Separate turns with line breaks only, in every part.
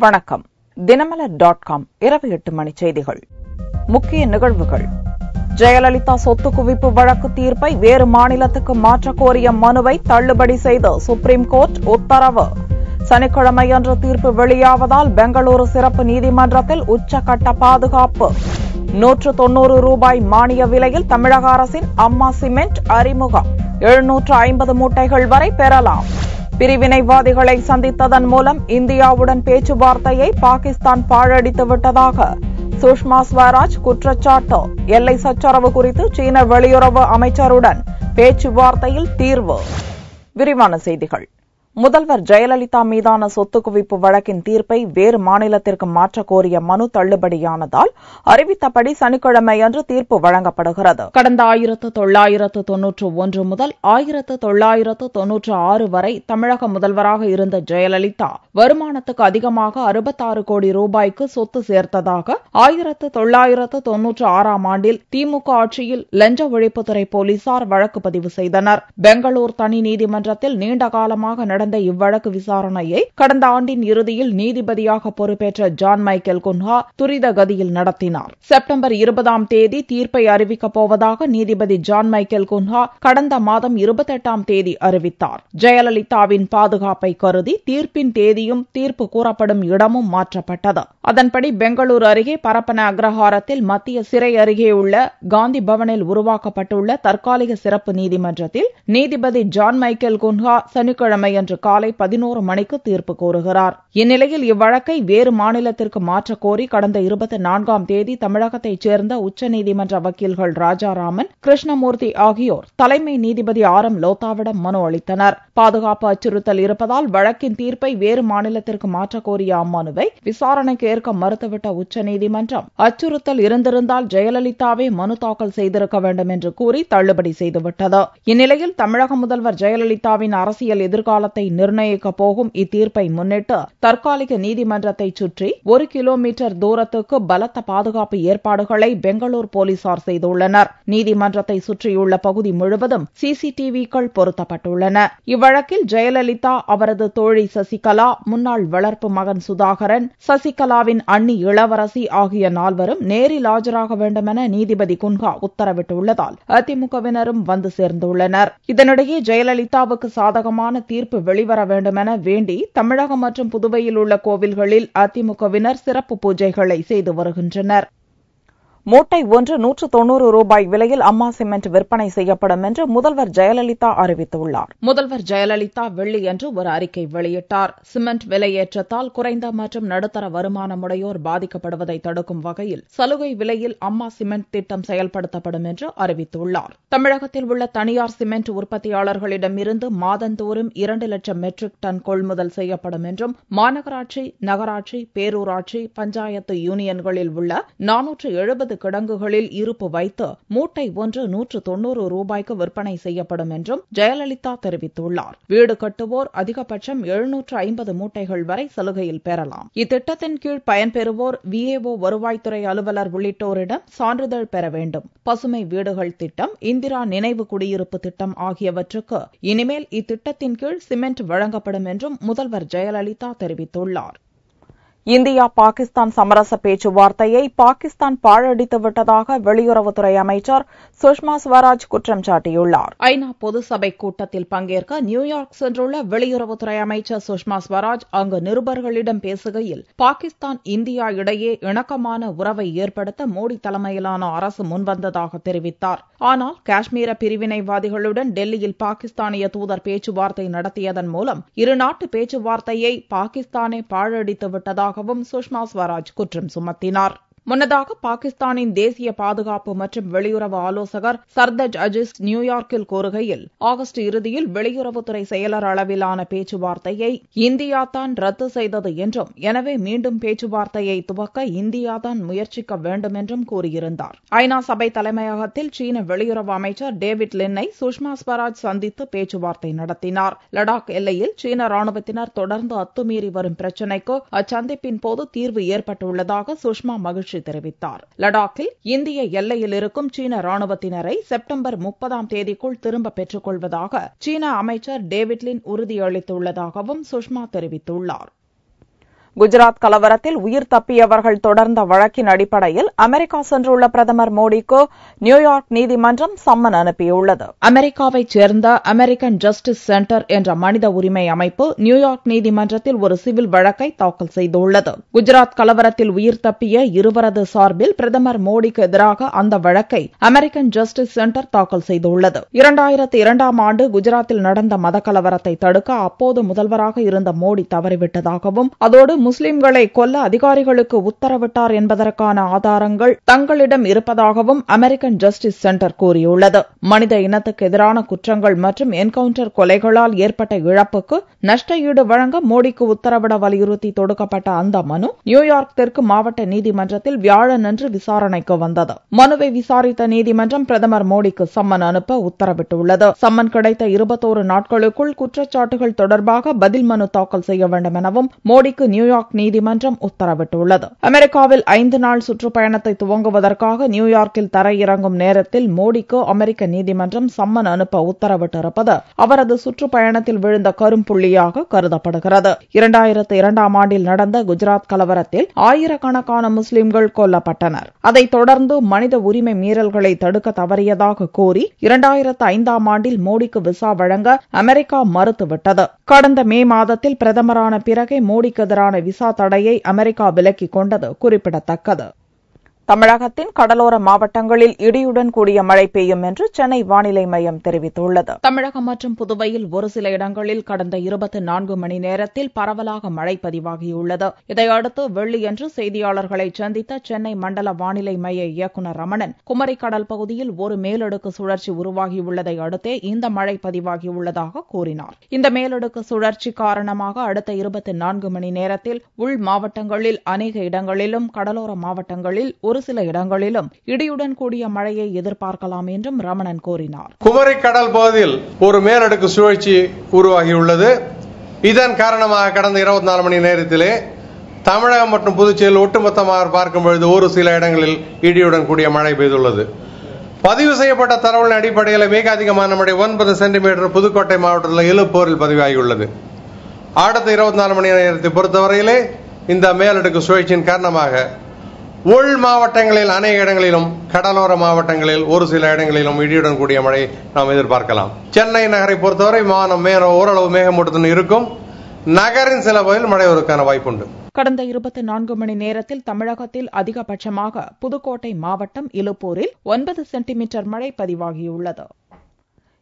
வணக்கம். தினமலர்.com இரவு 8 மணி செய்திகள். முக்கிய நிகழ்வுகள். ஜெயலலிதா சொத்து குவிப்பு வழக்கு தீர்ப்பை வேறு மாநிலத்துக்கு மாற்ற கோரிய மனுவை தள்ளுபடி செய்து சுப்ரீம் கோர்ட் உத்தரவு. சனிக்கிழமையன்று தீர்ப்பு வெளியாவதால் பெங்களூரு சிறப்பு நீதிமன்றத்தில் உச்சகட்ட பாதுகாப்பு. 190 ரூபாய் மானிய விலையில் தமிழக அரசின் அம்மா சிமெண்ட் அறிமுகம். 750 மூட்டைகள் வரை பெறலாம். பிரிவினைவாதிகளை சந்தித்ததன் மூலம் இந்தியாவுடன் பேச்சுவார்த்தையை பாகிஸ்தான் பாழடித்து விட்டதாக சுஷ்மா ஸ்வராஜ் குற்றச்சாட்டு. எல்லை சச்சரவு குறித்து சீன வெளியுறவு அமைச்சருடன் பேச்சுவார்த்தையில் தீர்வு. விரிவான செய்திகள். முதல்வர் ஜெயலலிதா மீதான சொத்து குவிப்பு வழக்கின் தீர்ப்பை வேறு மாநிலத்திற்கு மாற்ற கோரிய மனு தள்ளுபடியானதால் அறிவித்தபடி சனிக்கிழமையன்று தீர்ப்பு வழங்கப்படுகிறது. கடந்த 1991 முதல் 1996 வரை தமிழக முதல்வராக இருந்த ஜெயலலிதா வருமானத்துக்கு அதிகமாக 66 கோடி ரூபாய்க்கு சொத்து சேர்த்ததாக 1996 ஆண்டில் திமுக ஆட்சியில் லஞ்ச ஒழிப்புத்துறை போலீசார் வழக்கு பதிவு செய்தனர். பெங்களூர் தனி நீதிமன்றத்தில் நீண்ட காலமாக நடந்த இவ்வழக்கு விசாரணையை கடந்த ஆண்டின் இறுதியில் நீதிபதியாக பொறுப்பேற்ற ஜான் மைக்கேல் குன்ஹா துரித கதியில் நடத்தினார். செப்டம்பர் 20ஆம் தேதி தீர்ப்பை அறிவிக்கப் போவதாக நீதிபதி ஜான் மைக்கேல் குன்ஹா கடந்த மாதம் 28ஆம் தேதி அறிவித்தார். ஜெயலலிதாவின் பாதுகாப்பை கருதி தீர்ப்பின் தேதியும் தீர்ப்பு கூறப்படும் இடமும் மாற்றப்பட்டது. அதன்படி பெங்களூரு அருகே பரப்பன அக்ரஹாரத்தில் மத்திய சிறை அருகே உள்ள காந்தி பவனில் உருவாக்கப்பட்டுள்ள தற்காலிக சிறப்பு நீதிமன்றத்தில் நீதிபதி ஜான் மைக்கேல் குன்ஹா சனிக்கிழமையன்று காலை 11 மணிக்கு தீர்ப்பு கூறுகிறார். இந்நிலையில் இவ்வழக்கை வேறு மாநிலத்திற்கு மாற்றக் கோரி கடந்த 24ஆம் தேதி தமிழகத்தைச் சேர்ந்த உச்சநீதிமன்ற வக்கீல்கள் ராஜாராமன், கிருஷ்ணமூர்த்தி ஆகியோர் தலைமை நீதிபதி ஆர்.எம். லோத்தாவிடம் மனு அளித்தனர். பாதுகாப்பு அச்சுறுத்தல் இருப்பதால் வழக்கின் தீர்ப்பை வேறு மாநிலத்திற்கு மாற்றக் கோரிய அம்மனுவை விசாரணைக்கு ஏற்க மறுத்துவிட்ட உச்சநீதிமன்றம் அச்சுறுத்தல் இருந்திருந்தால் ஜெயலலிதாவே மனு தாக்கல் செய்திருக்க வேண்டும் என்று கூறி தள்ளுபடி செய்துவிட்டது. இந்நிலையில் தமிழக முதல்வர் ஜெயலலிதாவின் அரசியல் எதிர்காலத்தை நிர்ணயிக்கப் போகும் இத்தீர்ப்பை முன்னிட்டு தற்காலிக நீதிமன்றத்தை சுற்றி 1 கிலோமீட்டர் தூரத்துக்கு பலத்த பாதுகாப்பு ஏற்பாடுகளை பெங்களூர் போலீசார் செய்துள்ளனர். நீதிமன்றத்தை சுற்றியுள்ள பகுதி முழுவதும் சிசிடிவிக்கள் பொருத்தப்பட்டுள்ளன. இவ்வழக்கில் ஜெயலலிதா, அவரது தோழி சசிகலா, முன்னாள் வளர்ப்பு மகன் சுதாகரன், சசிகலாவின் அண்ணி இளவரசி ஆகிய 4வரும் நேரில் ஆஜராக வேண்டுமென நீதிபதி குன்ஹா உத்தரவிட்டுள்ளதால் அதிமுகவினரும் வந்து சேர்ந்துள்ளனர். இதனிடையே ஜெயலலிதாவுக்கு சாதகமான தீர்ப்பு வெளிவர வேண்டுமென வேண்டி தமிழகம் மற்றும் புதுவையில் உள்ள கோவில்களில் அதிமுகவினர் சிறப்பு பூஜைகளை செய்து வருகின்றனர். மூட்டை ஒன்று 190 ரூபாய் விலையில் அம்மா சிமெண்ட் விற்பனை செய்யப்படும் என்று முதல்வர் ஜெயலலிதா அறிவித்துள்ளார். முதல்வர் ஜெயலலிதா வெள்ளியன்று ஒரு அறிக்கை வெளியிட்டார். சிமெண்ட் விலையேற்றத்தால் குறைந்த மற்றும் நடுத்தர வருமானமுடையோர் பாதிக்கப்படுவதை தடுக்கும் வகையில் சலுகை விலையில் அம்மா சிமெண்ட் திட்டம் செயல்படுத்தப்படும் என்று அறிவித்துள்ளார். தமிழகத்தில் உள்ள தனியார் சிமெண்ட் உற்பத்தியாளர்களிடமிருந்து மாதந்தோறும் 2 லட்சம் மெட்ரிக் டன் கொள்முதல் செய்யப்படும் என்றும் மாநகராட்சி, நகராட்சி, பேரூராட்சி, பஞ்சாயத்து யூனியன்களில் உள்ள 470 கிடங்குகளில் இருப்பு வைத்து மூட்டை ஒன்று 190 ரூபாய்க்கு விற்பனை செய்யப்படும் என்றும் ஜெயலலிதா தெரிவித்துள்ளார். வீடு கட்டுவோர் அதிகபட்சம் 750 மூட்டைகள் வரை சலுகையில் பெறலாம். இத்திட்டத்தின் கீழ் பயன்பெறுவோர் விஏஓ, வருவாய்த்துறை அலுவலர் உள்ளிட்டோரிடம் சான்றிதழ் பெற வேண்டும். பசுமை வீடுகள் திட்டம், இந்திரா நினைவு குடியிருப்பு திட்டம் ஆகியவற்றுக்கு இனிமேல் இத்திட்டத்தின் கீழ் சிமெண்ட் வழங்கப்படும் என்றும் முதல்வர் ஜெயலலிதா தெரிவித்துள்ளார். இந்தியா பாகிஸ்தான் சமரச பேச்சுவார்த்தையை பாகிஸ்தான் பாழடித்து விட்டதாக வெளியுறவுத்துறை அமைச்சர் சுஷ்மா ஸ்வராஜ் குற்றம் சாட்டியுள்ளார். ஐநா பொதுசபை கூட்டத்தில் பங்கேற்க நியூயார்க் சென்றுள்ள வெளியுறவுத்துறை அமைச்சர் சுஷ்மா ஸ்வராஜ் அங்கு நிருபர்களிடம் பேசுகையில் பாகிஸ்தான், இந்தியா இடையே இணக்கமான உறவை ஏற்படுத்த மோடி தலைமையிலான அரசு முன்வந்ததாக தெரிவித்தார். ஆனால் காஷ்மீர பிரிவினைவாதிகளுடன் டெல்லியில் பாகிஸ்தானிய தூதர் பேச்சுவார்த்தை நடத்தியதன் மூலம் இருநாட்டு பேச்சுவார்த்தையை பாகிஸ்தானே பாழடித்து விட்டதாக சுஷ்மா ஸ்வராஜ் குற்றம் சுமத்தினார். முன்னதாக பாகிஸ்தானின் தேசிய பாதுகாப்பு மற்றும் வெளியுறவு ஆலோசகர் சர்தஜ் அஜிஸ் நியூயார்க்கில் கூறுகையில், ஆகஸ்ட் இறுதியில் வெளியுறவுத்துறை செயலர் அளவிலான பேச்சுவார்த்தையை இந்தியா தான் ரத்து செய்தது என்றும், எனவே மீண்டும் பேச்சுவார்த்தையை துவக்க இந்தியா தான் முயற்சிக்க வேண்டும் என்றும் கூறியிருந்தார். ஐநா சபை தலைமையகத்தில் சீன வெளியுறவு அமைச்சர் டேவிட் லின்னை சுஷ்மா ஸ்வராஜ் சந்தித்து பேச்சுவார்த்தை நடத்தினார். லடாக் எல்லையில் சீன ராணுவத்தினர் தொடர்ந்து அத்துமீறி வரும் பிரச்சினைக்கு அச்சந்திப்பின் போது தீர்வு ஏற்பட்டுள்ளதாக சுஷ்மா மகிழ்ச்சி தெரிவித்தார். லடாக்கில் இந்திய எல்லையில் இருக்கும் சீன ராணுவத்தினரை செப்டம்பர் 30ஆம் தேதிக்குள் திரும்ப பெற்றுக் கொள்வதாக சீன அமைச்சர் டேவிட் லின் உறுதியளித்துள்ளதாகவும் சுஷ்மா தெரிவித்துள்ளார். குஜராத் கலவரத்தில் உயிர் தப்பியவர்கள் தொடர்ந்த வழக்கின் அடிப்படையில் அமெரிக்கா சென்றுள்ள பிரதமர் மோடிக்கு நியூயார்க் நீதிமன்றம் சம்மன் அனுப்பியுள்ளது. அமெரிக்காவைச் சேர்ந்த அமெரிக்கன் ஜஸ்டிஸ் சென்டர் என்ற மனித உரிமை அமைப்பு நியூயார்க் நீதிமன்றத்தில் ஒரு சிவில் வழக்கை தாக்கல் செய்துள்ளது. குஜராத் கலவரத்தில் உயிர் தப்பிய இருவரது சார்பில் பிரதமர் மோடிக்கு எதிராக அந்த வழக்கை அமெரிக்கன் ஜஸ்டிஸ் சென்டர் தாக்கல் செய்துள்ளது. 2002ஆம் ஆண்டு குஜராத்தில் நடந்த மத கலவரத்தை தடுக்க அப்போது முதல்வராக இருந்த மோடி தவறிவிட்டதாகவும் அதோடு முஸ்லிம்களை கொல்ல அதிகாரிகளுக்கு உத்தரவிட்டார் என்பதற்கான ஆதாரங்கள் தங்களிடம் இருப்பதாகவும் அமெரிக்கன் ஜஸ்டிஸ் சென்டர் கூறியுள்ளது. மனித இனத்துக்கு எதிரான குற்றங்கள் மற்றும் என்கவுண்டர் கொலைகளால் ஏற்பட்ட இழப்புக்கு நஷ்ட ஈடு வழங்க மோடிக்கு உத்தரவிட வலியுறுத்தி தொடுக்கப்பட்ட அந்த மனு நியூயார்க் தெற்கு மாவட்ட நீதிமன்றத்தில் வியாழனன்று விசாரணைக்கு வந்தது. மனுவை விசாரித்த நீதிமன்றம் பிரதமர் மோடிக்கு சம்மன் அனுப்ப உத்தரவிட்டுள்ளது. சம்மன் கிடைத்த 21 நாட்களுக்குள் குற்றச்சாட்டுகள் தொடர்பாக பதில் மனு தாக்கல் செய்ய வேண்டும் எனவும் மோடிக்கு நியூயார்க் நீதிமன்றம் உத்தரவிட்டுள்ளது. அமெரிக்காவில் 5 நாள் சுற்றுப்பயணத்தை துவங்குவதற்காக நியூயார்க்கில் தரையிறங்கும் நேரத்தில் மோடிக்கு அமெரிக்க நீதிமன்றம் சம்மன் அனுப்ப உத்தரவிட்டிருப்பது அவரது சுற்றுப்பயணத்தில் விழுந்த கரும்புள்ளியாக கருதப்படுகிறது. 2002ஆம் ஆண்டில் நடந்த குஜராத் கலவரத்தில் ஆயிரக்கணக்கான முஸ்லிம்கள் கொல்லப்பட்டனர். அதைத் தொடர்ந்து மனித உரிமை மீறல்களை தடுக்க தவறியதாக கூறி 2005ஆம் ஆண்டில் மோடிக்கு விசா வழங்க அமெரிக்கா மறுத்துவிட்டது. கடந்த மே மாதத்தில் பிரதமரான பிறகே மோடிக்கு எதிரான விசா தடையை அமெரிக்கா விலக்கிக் கொண்டது குறிப்பிடத்தக்கது. தமிழகத்தின் கடலோர மாவட்டங்களில் இடியுடன் கூடிய மழை பெய்யும் என்று சென்னை வானிலை மையம் தெரிவித்துள்ளது. தமிழகம் மற்றும் புதுவையில் ஒரு சில இடங்களில் கடந்த 24 மணி நேரத்தில் பரவலாக மழை பதிவாகியுள்ளது. இதையடுத்து வெள்ளியன்று செய்தியாளர்களை சந்தித்த சென்னை மண்டல வானிலை மைய இயக்குநர் ரமணன், குமரி கடல் பகுதியில் ஒரு மேலடுக்கு சுழற்சி உருவாகியுள்ளதை அடுத்தே இந்த மழை பதிவாகியுள்ளதாக கூறினார். இந்த மேலடுக்கு சுழற்சி காரணமாக அடுத்த 24 மணி நேரத்தில் உள் மாவட்டங்களில் அநேக இடங்களிலும் கடலோர மாவட்டங்களில் ஒரு சில இடங்களிலும் இடியுடன் கூடிய மழையை எதிர்பார்க்கலாம் என்றும் ரமணன் கூறினார்.
குமரி கடல் பகுதியில் ஒரு மேலடுக்கு சுழற்சி உருவாகியுள்ளது. இதன் காரணமாக கடந்த 24 மணி நேரத்திலே தமிழகம் மற்றும் புதுச்சேரியில் ஒட்டுமொத்தமாக பார்க்கும்பொழுது ஒரு சில இடங்களில் இடியுடன் கூடிய மழை பெய்துள்ளது. பதிவு செய்யப்பட்ட தரவுகளின் அடிப்படையில் மிக அதிகமான மழை 9 சென்டிமீட்டர் புதுக்கோட்டை மாவட்டத்தில் இலுப்பூரில் பதிவாகியுள்ளது. அடுத்த 24 மணி நேரத்தை பொறுத்தவரையிலே இந்த மேலடுக்கு சுழற்சியின் காரணமாக உள் மாவட்டங்களில் அநேக இடங்களிலும் கடலோர மாவட்டங்களில் ஒரு சில இடங்களிலும் இடியுடன் கூடிய மழை நாம் எதிர்பார்க்கலாம். சென்னை நகரை பொறுத்தவரை வானம் ஓரளவு மேகமூட்டத்துடன் இருக்கும். நகரின் சில பகுதியில் மழை வருவதற்கான வாய்ப்புண்டு.
கடந்த 24 மணி நேரத்தில் தமிழகத்தில் அதிகபட்சமாக புதுக்கோட்டை மாவட்டம் இலுப்பூரில் 9 சென்டிமீட்டர் மழை பதிவாகியுள்ளது.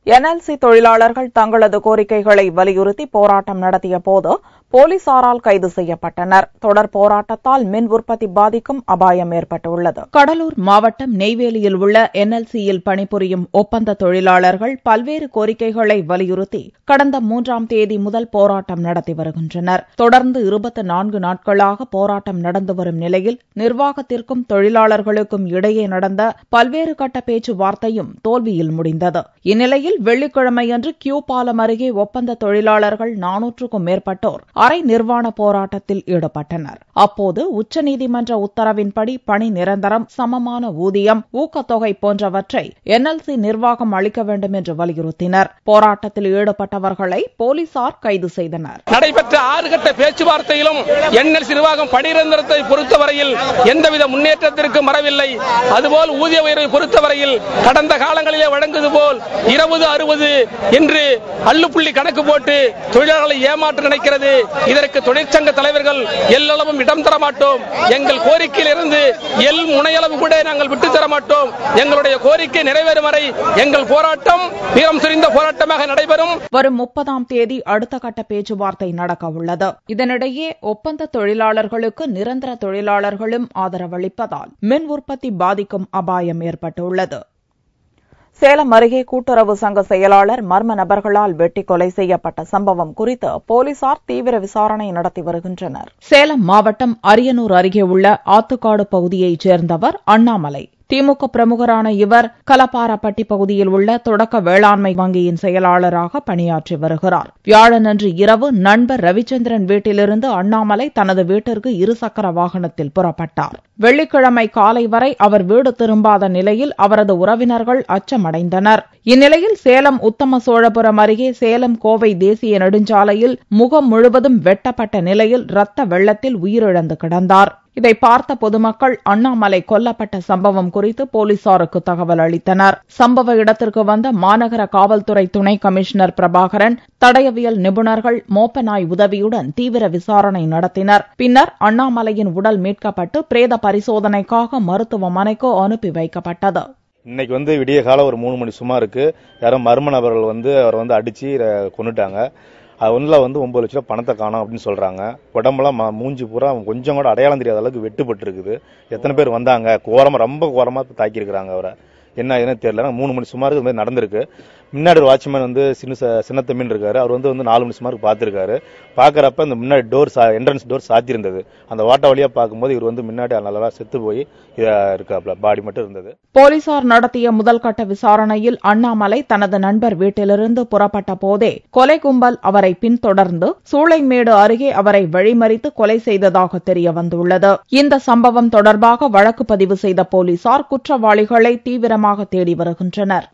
NLC தொழிலாளர்கள் தங்களது கோரிக்கைகளை வலியுறுத்தி போராட்டம் நடத்திய போது போலீசாரால் கைது செய்யப்பட்டனர். தொடர் போராட்டத்தால் மின் உற்பத்தி பாதிக்கும் அபாயம் ஏற்பட்டுள்ளது. கடலூர் மாவட்டம் நெய்வேலியில் உள்ள NLCயில் பணிபுரியும் ஒப்பந்த தொழிலாளர்கள் பல்வேறு கோரிக்கைகளை வலியுறுத்தி கடந்த 3ஆம் தேதி முதல் போராட்டம் நடத்தி வருகின்றனர். தொடர்ந்து 24 நாட்களாக போராட்டம் நடந்து வரும் நிலையில் நிர்வாகத்திற்கும் தொழிலாளர்களுக்கும் இடையே நடந்த பல்வேறு கட்ட பேச்சுவார்த்தையும் தோல்வியில் முடிந்தது. இந்நிலையில் வெள்ளிக்கிழமையன்று கியூ பாலம் அருகே ஒப்பந்த தொழிலாளர்கள் 400க்கும் மேற்பட்டோர் அரை நிர்வாண போராட்டத்தில் ஈடுபட்டனர். அப்போது உச்சநீதிமன்ற உத்தரவின்படி பணி நிரந்தரம், சமமான ஊதியம், ஊக்கத்தொகை போன்றவற்றை NLC நிர்வாகம் அளிக்க வேண்டும் என்று வலியுறுத்தினர். போராட்டத்தில் ஈடுபட்டவர்களை போலீசார் கைது செய்தனர்.
நடைபெற்ற 6 கட்ட பேச்சுவார்த்தையிலும் NLC நிர்வாகம் பணி நிரந்தரத்தை பொறுத்தவரையில் எந்தவித முன்னேற்றத்திற்கும் வரவில்லை. அதுபோல் ஊதிய உயர்வை பொறுத்தவரையில் கடந்த காலங்களிலே வழங்குவது போல் 20-60 என்று அள்ளுப்புள்ளி கணக்கு போட்டு தொழிலாளர்களை ஏமாற்ற நினைக்கிறது. இதற்கு தொழிற்சங்க தலைவர்கள் எல்லளவும் இடம் தர மாட்டோம். எங்கள் கோரிக்கையில் இருந்து முனையளவு கூட நாங்கள் விட்டு தர மாட்டோம். எங்களுடைய கோரிக்கை நிறைவேறும் வரை எங்கள் போராட்டம் வீரம் சுரிந்த போராட்டமாக நடைபெறும்.
வரும் 30ஆம் தேதி அடுத்த கட்ட பேச்சுவார்த்தை நடக்க உள்ளது. இதனிடையே ஒப்பந்த தொழிலாளர்களுக்கு நிரந்தர தொழிலாளர்களும் ஆதரவளிப்பதால் மின் உற்பத்தி பாதிக்கும் அபாயம் ஏற்பட்டுள்ளது. சேலம் அருகே கூட்டுறவு சங்க செயலாளர் மர்ம நபர்களால் வெட்டி கொலை செய்யப்பட்ட சம்பவம் குறித்து போலீசார் தீவிர விசாரணை நடத்தி வருகின்றனர். சேலம் மாவட்டம் அரியனூர் அருகே உள்ள ஆத்துக்காடு பகுதியைச் சேர்ந்தவர் அண்ணாமலை. திமுக பிரமுகரான இவர் கலப்பாரப்பட்டி பகுதியில் உள்ள தொடக்க வேளாண்மை வங்கியின் செயலாளராக பணியாற்றி வருகிறார். வியாழனன்று இரவு நண்பர் ரவிச்சந்திரன் வீட்டிலிருந்து அண்ணாமலை தனது வீட்டிற்கு 2 சக்கர வாகனத்தில் புறப்பட்டார். வெள்ளிக்கிழமை காலை வரை அவர் வீடு திரும்பாத நிலையில் அவரது உறவினர்கள் அச்சமடைந்தனர். இந்நிலையில் சேலம் உத்தம சோழபுரம் அருகே சேலம் கோவை தேசிய நெடுஞ்சாலையில் முகம் முழுவதும் வெட்டப்பட்ட நிலையில் இரத்த வெள்ளத்தில் உயிரிழந்து கிடந்தார். இதை பார்த்த பொதுமக்கள் அண்ணாமலை கொல்லப்பட்ட சம்பவம் குறித்து போலீசாருக்கு தகவல் அளித்தனர். சம்பவ இடத்திற்கு வந்த மாநகர காவல்துறை துணை கமிஷனர் பிரபாகரன், தடயவியல் நிபுணர்கள் மோப்பநாய் உதவியுடன் தீவிர விசாரணை நடத்தினர். பின்னர் அண்ணாமலையின் உடல் மீட்கப்பட்டு பிரேத பரிசோதனைக்காக மருத்துவமனைக்கு அனுப்பி வைக்கப்பட்டது.
இன்னைக்கு விடிய காலம் ஒரு 3 மணி சுமாருக்கு யாரோ மர்ம நபர்கள் அவரை அடிச்சு கொன்னுட்டாங்க. அது 9 லட்சம் ரூபாய் பணத்தை காணோம் அப்படின்னு சொல்றாங்க. உடம்பெல்லாம் மூஞ்சி பூரா கொஞ்சம் கூட அடையாளம் தெரியாத அளவுக்கு வெட்டுப்பட்டு இருக்குது. எத்தனை பேர் வந்தாங்க, ரொம்ப கோரமா தாக்கி இருக்கிறாங்க அவரை. என்ன தெரியல. 3 மணி சுமாருக்கு நடந்திருக்கு. முன்னாடி ஒரு வாட்ச்மேன் சின்னத்தம்பின்னு இருக்காரு. அவர் 4 மணி சுமாருக்கு பார்த்திருக்காரு. பாக்குறப்ப இந்த முன்னாடி என்ட்ரன்ஸ் டோர் சாத்தியிருந்தது. அந்த வாட்ட வழியா பார்க்கும்போது இவர் முன்னாடி நல்லா செத்து போய் இருக்காப்ல, பாடி மட்டும் இருந்தது.
போலீசார் நடத்திய முதல்கட்ட விசாரணையில் அண்ணாமலை தனது நண்பர் வீட்டிலிருந்து புறப்பட்ட போதே கொலை கும்பல் அவரை பின்தொடர்ந்து சூளைமேடு அருகே அவரை வழிமறித்து கொலை செய்ததாக தெரிய வந்துள்ளது. இந்த சம்பவம் தொடர்பாக வழக்கு பதிவு செய்த போலீசார் குற்றவாளிகளை தீவிரமாக தேடி வருகின்றனர்.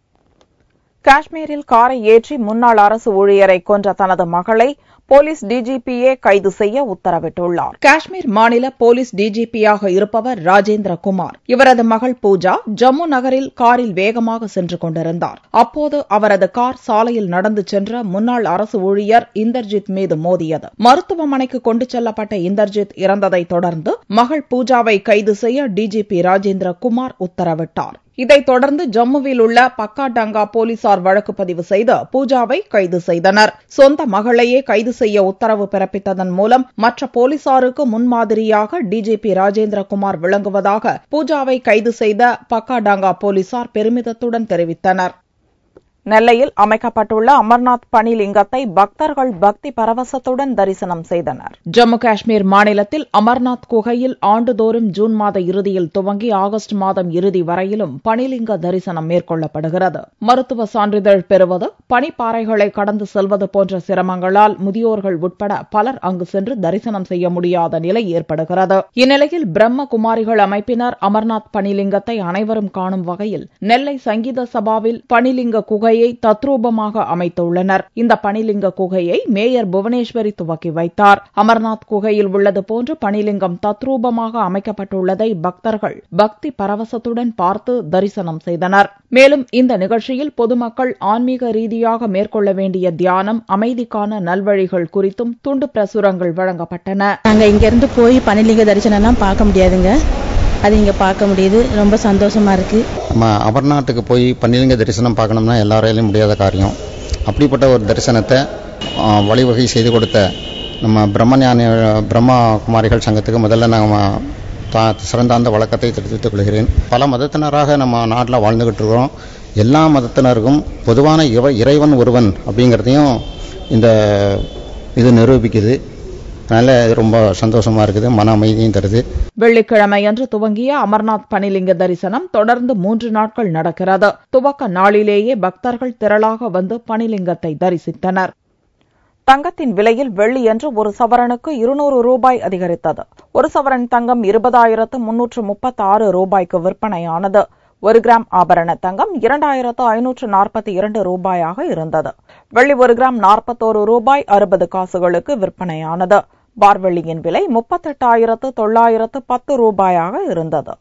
காஷ்மீரில் காரை ஏற்றி முன்னாள் அரசு ஊழியரை கொன்ற தனது மகளை போலீஸ் டிஜிபியே கைது செய்ய உத்தரவிட்டுள்ளார். காஷ்மீர் மாநில போலீஸ் டிஜிபியாக இருப்பவர் ராஜேந்திர குமார். இவரது மகள் பூஜா ஜம்மு நகரில் காரில் வேகமாக சென்று கொண்டிருந்தார். அப்போது அவரது கார் சாலையில் நடந்து சென்ற முன்னாள் அரசு ஊழியர் இந்தர்ஜித் மீது மோதியது. மருத்துவமனைக்கு கொண்டு செல்லப்பட்ட இந்தர்ஜித் இறந்ததைத் தொடர்ந்து மகள் பூஜாவை கைது செய்ய டிஜிபி ராஜேந்திர குமார் உத்தரவிட்டார். இதைத் தொடர்ந்து ஜம்முவில் உள்ள பக்காடங்கா போலீசார் வழக்கு பதிவு செய்து பூஜாவை கைது செய்தனர். சொந்த மகளையே கைது செய்ய உத்தரவு பிறப்பித்ததன் மூலம் மற்ற போலீசாருக்கு முன்மாதிரியாக டிஜிபி ராஜேந்திர குமார் விளங்குவதாக பூஜாவை கைது செய்த பக்காடங்கா போலீசார் பெருமிதத்துடன் தெரிவித்தனர். நெல்லையில் அமைக்கப்பட்டுள்ள அமர்நாத் பனிலிங்கத்தை பக்தர்கள் பக்தி பரவசத்துடன் தரிசனம் செய்தனர். ஜம்மு காஷ்மீர் மாநிலத்தில் அமர்நாத் குகையில் ஆண்டுதோறும் ஜூன் மாத இறுதியில் துவங்கி ஆகஸ்ட் மாதம் இறுதி வரையிலும் பனிலிங்க தரிசனம் மேற்கொள்ளப்படுகிறது. மருத்துவ சான்றிதழ் பெறுவது, பனிப்பாறைகளை கடந்து செல்வது போன்ற சிரமங்களால் முதியோர்கள் உட்பட பலர் அங்கு சென்று தரிசனம் செய்ய முடியாத நிலை ஏற்படுகிறது. இந்நிலையில் பிரம்ம குமாரிகள் அமைப்பினர் அமர்நாத் பனிலிங்கத்தை அனைவரும் காணும் வகையில் நெல்லை சங்கீத சபாவில் பனிலிங்க குகை தத்ரூபமாக அமைத்துள்ளனர். இந்த பனிலிங்க குகையை மேயர் புவனேஸ்வரி துவக்கி வைத்தார். அமர்நாத் குகையில் உள்ளது போன்று பனிலிங்கம் தத்ரூபமாக அமைக்கப்பட்டுள்ளதை பக்தர்கள் பக்தி பரவசத்துடன் பார்த்து தரிசனம் செய்தனர். மேலும் இந்த நிகழ்ச்சியில் பொதுமக்கள் ஆன்மீக ரீதியாக மேற்கொள்ள வேண்டிய தியானம், அமைதிக்கான நல்வழிகள் குறித்தும் துண்டு பிரசுரங்கள் வழங்கப்பட்டன.
நாங்க இங்கிருந்து போய் பனிலிங்க தரிசனம் பார்க்க முடியாதுங்க, அது இங்கே பார்க்க முடியுது. ரொம்ப சந்தோஷமா இருக்கு.
நம்ம அமர்நாட்டுக்கு போய் பன்னிலிங்க தரிசனம் பார்க்கணும்னா எல்லாராலையும் முடியாத காரியம். அப்படிப்பட்ட ஒரு தரிசனத்தை வழிவகை செய்து கொடுத்த நம்ம பிரம்மா குமாரிகள் சங்கத்துக்கு முதல்ல நான் சிறந்தாந்த வழக்கத்தை தெரிவித்துக் கொள்கிறேன். பல மதத்தினராக நம்ம நாட்டில் வாழ்ந்துகிட்டு இருக்கிறோம். எல்லா மதத்தினருக்கும் பொதுவான இறைவன் ஒருவன் அப்படிங்கிறதையும் இது நிரூபிக்குது. அதனால ரொம்ப சந்தோஷமா இருக்குது, மன அமைதியும் தருது.
வெள்ளிக்கிழமையன்று துவங்கிய அமர்நாத் பனிலிங்க தரிசனம் தொடர்ந்து 3 நாட்கள் நடக்கிறது. துவக்க நாளிலேயே பக்தர்கள் திரளாக வந்து பனிலிங்கத்தை தரிசித்தனர். தங்கத்தின் விலையில் வெள்ளியன்று ஒரு சவரனுக்கு 200 ரூபாய் அதிகரித்தது. ஒரு சவரன் தங்கம் 20,336 ரூபாய்க்கு விற்பனையானது. 1 கிராம் ஆபரண தங்கம் 2,542 ரூபாயாக இருந்தது. வெள்ளி 1 கிராம் 41 ரூபாய் 60 காசுகளுக்கு விற்பனையானது. பார்வெள்ளியின் விலை 38,910 ரூபாயாக இருந்தது.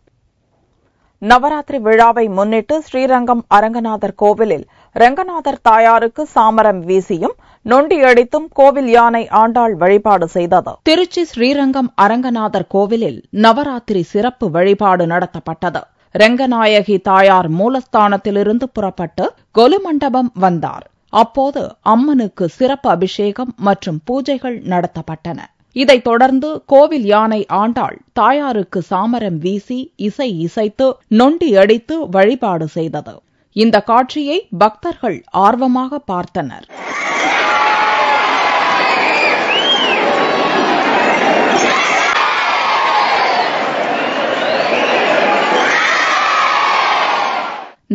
நவராத்திரி விழாவை முன்னிட்டு ஸ்ரீரங்கம் அரங்கநாதர் கோவிலில் ரங்கநாதர் தாயாருக்கு சாமரம் வீசியும் நொண்டியடித்தும் கோவில் யானை ஆண்டாள் வழிபாடு செய்தது. திருச்சி ஸ்ரீரங்கம் அரங்கநாதர் கோவிலில் நவராத்திரி சிறப்பு வழிபாடு நடத்தப்பட்டது. ரங்கநாயகி தாயார் மூலஸ்தானத்திலிருந்து புறப்பட்டு கொலு மண்டபம் வந்தார். அப்போது அம்மனுக்கு சிறப்பு அபிஷேகம் மற்றும் பூஜைகள் நடத்தப்பட்டன. இதைத் தொடர்ந்து கோவில் யானை ஆண்டாள் தாயாருக்கு சாமரம் வீசி இசை இசைத்து நொண்டி அடித்து வழிபாடு செய்தது. இந்த காட்சியை பக்தர்கள் ஆர்வமாக பார்த்தனர்.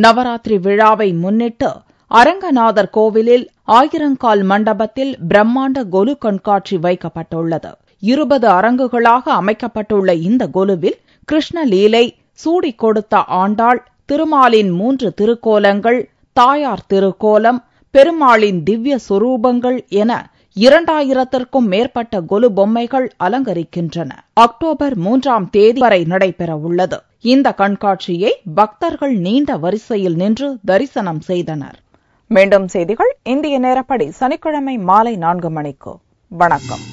நவராத்திரி விழாவை முன்னிட்டு அரங்கநாதர் கோவிலில் 1000 மண்டபத்தில் பிரம்மாண்ட கொலு கண்காட்சி வைக்கப்பட்டுள்ளது. 20 அரங்குகளாக அமைக்கப்பட்டுள்ள இந்த கொலுவில் கிருஷ்ணலீலை, சூடி கொடுத்த ஆண்டாள், திருமாலின் 3 திருக்கோலங்கள், தாயார் திருக்கோலம், பெருமாளின் திவ்ய சொரூபங்கள் என 2000த்திற்கும் மேற்பட்ட கொலு பொம்மைகள் அலங்கரிக்கின்றன. அக்டோபர் 3ஆம் தேதி வரை நடைபெறவுள்ளது. இந்த கண்காட்சியை பக்தர்கள் நீண்ட வரிசையில் நின்று தரிசனம் செய்தனர். மீண்டும் செய்திகள் இந்திய நேரப்படி சனிக்கிழமை மாலை 4 மணிக்கு. வணக்கம்.